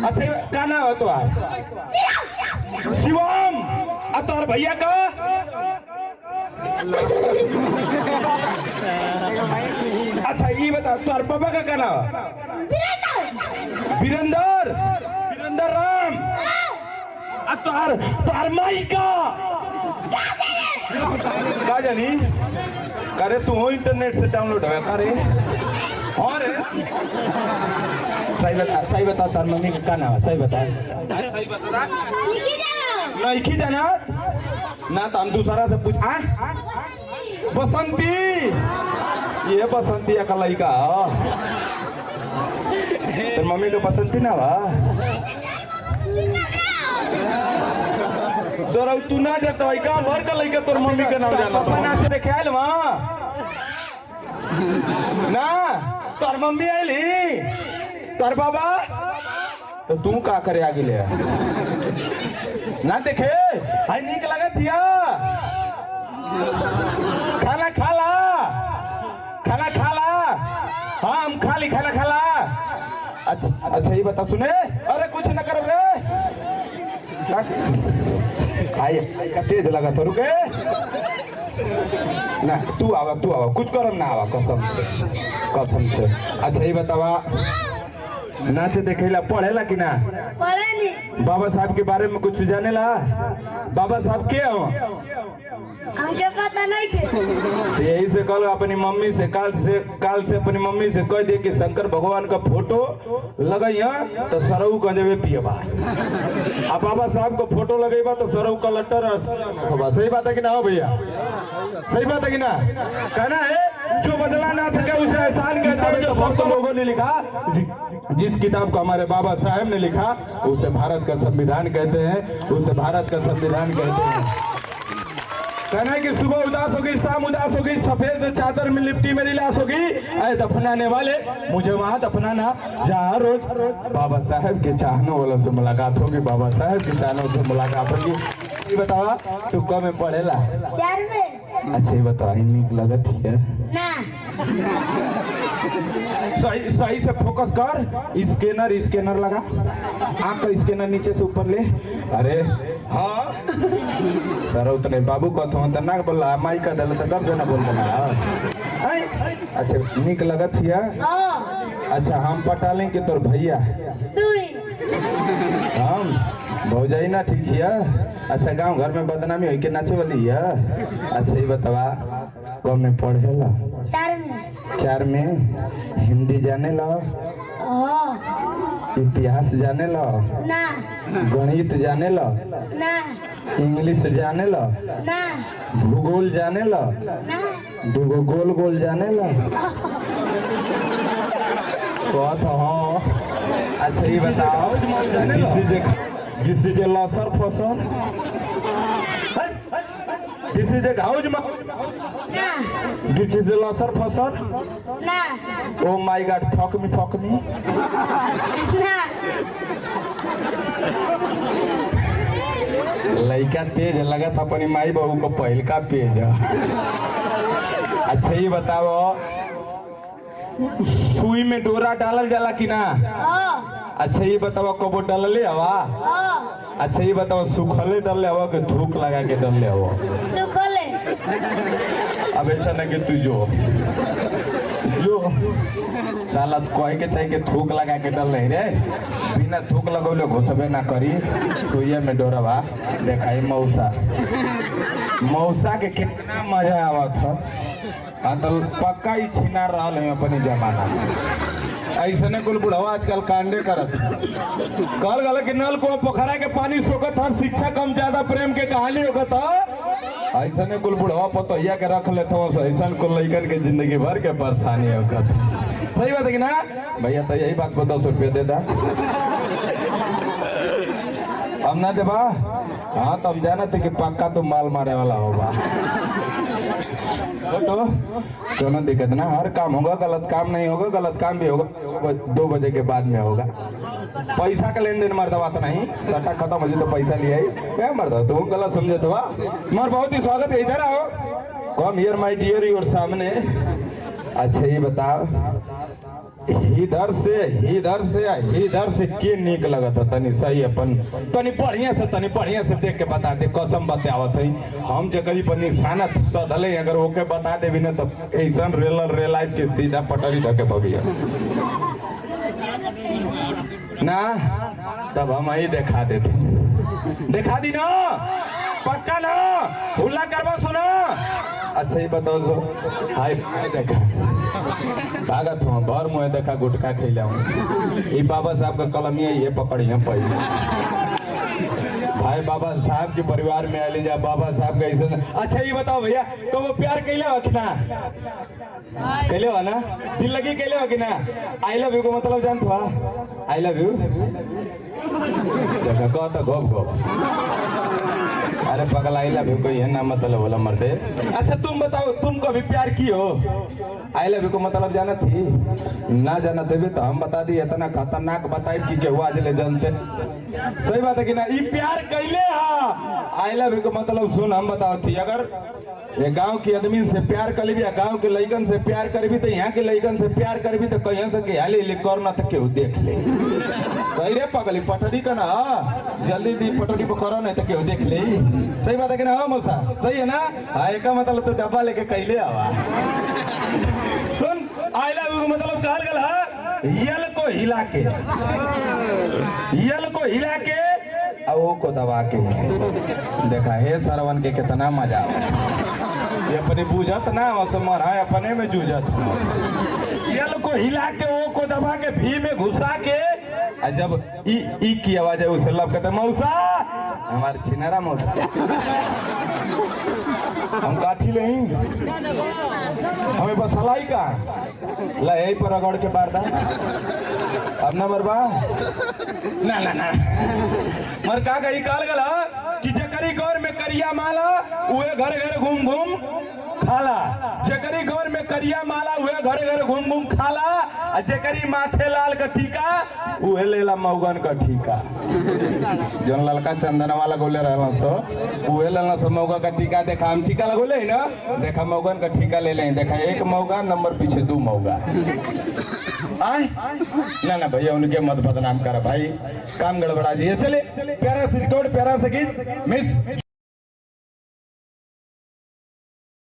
अच्छा क्या नाम है तो शिवम। अब तो भैया का अच्छा ये बता तुर पापा का क्या नाम? वीरेंद्र। वीरेंद्र राम। तुर तुर माई का जानी करे तू हो इंटरनेट से डाउनलोड हो करे और सही बता तार मम्मी का क्या नाम है? सही बता। नहीं जाना ना तो हम दूसरा से पूछ बसंती। ये बसंती का लड़का तेरे मम्मी को बसंती ना वा तोरा तू ना जाता है का भर का लड़का तोर मम्मी का नाम जाना अपना से देखे आयल वहाँ ना तोर मम्मी आयली तोर बाबा तो तू का करे आगे ले ना देखे हाय नीक लगा दिया खाना खाला हाँ हम खाली खाना खाला। अच्छा ये बता सुने अरे कुछ न करो रे आइए तेज लगा तो रुके ना तू आवा कुछ करम ना आवा कसम से। अच्छा ये बतावा नाचे देखेला पढ़ेला कि ना? बाबा साहब के बारे में कुछ जाने ला? बाबा साहब के हो हमके पता नहीं थे। यही से कल अपनी मम्मी से काल से अपनी मम्मी से कह दे कि शंकर भगवान का फोटो लगैया तो सरऊ का जब पियबा अब बाबा साहब को फोटो लगेबा तो सरऊ का लट्टर होगा। सही बात है कि ना हो भैया? सही बात है कि ना? कहना है जो बदला ना सके उसे एहसान कहते हैं। जो सब लोगों ने लिखा जिस किताब को हमारे बाबा साहब ने लिखा उसे भारत का संविधान कहते हैं, उसे भारत का संविधान कहते हैं। कहना है कि सुबह उदास होगी शाम उदास होगी सफेद चादर में लिपटी मेरी लाश होगी ऐ दफनाने वाले मुझे वहां दफनाना जहाँ रोज बाबा साहब के चाहने वालों से मुलाकात होगी, बाबा साहब के चाहने से मुलाकात होगी। ये बतावा तू कब में पढ़ेला? अच्छा ये बता नीक लगत है ना सही से फोकस कर। स्कैनर लगा आँख का स्कैनर नीचे से ऊपर ले। अरे हाँ सर उतने बाबू को तो ना बोला माई का दल तब जो ना बोल अच्छा नीक लगत हिया। अच्छा हम पटा लें कि तोर भैया हम भौजाई ना ठीक हिया। अच्छा गांव घर में बदनामी हो के नाचे वाली है। अच्छा ये बतावा कौन में पढ़ेला? 4 में हिंदी जाने ला? इतिहास जाने ला? गणित जाने ला? इंग्लिश जाने ला? भूगोल जाने ला? दूगो गोल गोल जाने ला? हाँ। अच्छा ये बताओ जिसे लसर फसल जिसे घाउज जिसे लसर फसल oh my God fuck me लड़का तेज लगा था अपनी माई बहू को पहल का पेज। अच्छा ये बताओ सुई में डोरा डालल जाला कि ना? अच्छा ये बताओ कबो डालले हवा? अच्छा ये बताओ सुखले डालले हवा कि धूप लगा के डालले हवा? अब ऐसा ना कि तू जो साला कहे के चाहिए कि थूक लगा के डल रही रे बिना थूक लगौले घुसबे ना करी। सुइया में डोरवा देखाई मौसा के कितना मजा आवत था। तो पक्का ही छीना रहा है अपनी जमाना ऐसे ने कुल बुढ़वा आजकल कांडे करत कल गल कि नल को पोखरा के पानी सोखत था शिक्षा कम ज्यादा प्रेम के कहानी होगत था। ऐसा ने कुल बुढ़वा पतोहिया के रख लेते हो ऐसा कुल लइकन के जिंदगी भर के परेशानी होगत। सही बात है कि ना भैया? तो यही बात को 10 रुपये दे दा हम ना देबा। हाँ तो हम जाना थे कि पक्का तो माल मारे वाला होगा। तो दोनों दिक्कत ना हर काम होगा गलत काम नहीं होगा। गलत काम भी होगा 2 बजे के बाद में होगा। पैसा का लेन देन मर्दवा तो नहीं सट्टा खत्म हो जाए तो पैसा लिया ही क्या मर्दवा तुम गलत समझे तो मार बहुत ही स्वागत है। इधर आओ come here my dear your सामने। अच्छा ये बताओ इधर से के नीक लगत है तनी सही अपन तनी बढ़िया से देख के बता दे कसम बतावत है हम जे कहीं पर निशाना सधले अगर ओके बता देबी ना तो ऐसा रेलाइट के सीधा पटरी धके भगिया ना तब हम ही दिखा देते दिखा दी ना पक्का ना हुल्ला करवा सुनो अच्छा ये बताओ सो हाय देखा भागत हूँ भर मुँह देखा गुटखा खिला हूँ ये बाबा साहब का कलमिया ये पकड़ी हम पहले भाई बाबा साहब के परिवार में आले जा बाबा साहब का ऐसा अच्छा ये बताओ भैया तो वो प्यार कैले हो कि ना कैले हो ना दिल लगी कैले हो कि ना आई लव यू को मतलब जानते हो आई लव यू देखा कहो तो घोप अरे पगल आई लव यू को ये ना मतलब बोला मरते अच्छा तुम बताओ तुम कभी प्यार की हो आई लव यू को मतलब जाना थी ना जाना थे भी तो हम बता दी इतना खतरनाक बताई कि केहू आज ले जानते सही बात है कि ना ये प्यार कैले हा आई लव यू को मतलब सुन हम बताओ थी अगर ये गांव के आदमी से प्यार कर भी गांव के लड़कन से प्यार कर भी तो यहाँ के लड़कन से प्यार कर भी तो कहीं से के हाली करना तो केहू देख ले सही रे पगली पटरी का ना जल्दी दी पटरी पर करो नहीं तो केहू देख ले सही बात है कि ना हो मौसा सही है ना हाँ एक मतलब तो डब्बा लेके कैले आवा सुन आई लव यू मतलब कहल गल है यल को हिला के वो को दबा के देखा हे सरवन के कितना मजा ये अपने बूझत ना असमर है अपने में जूझत यल को हिला के वो को दबा के भी में घुसा के जब ई की आवाज है उसे लब कहते मौसा हमारे छिनारा मौसा हम काठी नहीं हमें बस हलाई का ला यही पर अगड़ के बार दा अब ना बरबा ना ना ना मर का गई काल गला कि जकरी गौर में करिया माला उहे घरे घरे घूम घूम खाला जकरी गौर में करिया माला उहे घरे घरे घूम घूम खाला जकरी माथे लाल का टीका उहे लेला मौगन का ठीका जन ललका चंदन वाला गोले रहला सो उहे लेला सो मौगा का टीका देखा हम टीका लगोले ना देखा मौगन का ठीका ले लें देखा एक मौगा नंबर पीछे 2 मौगा आए ना भैया उनके मत बदनाम कर भाई काम गड़बड़ा जी चले प्यारा से रिकॉर्ड प्यारा से गीत मिस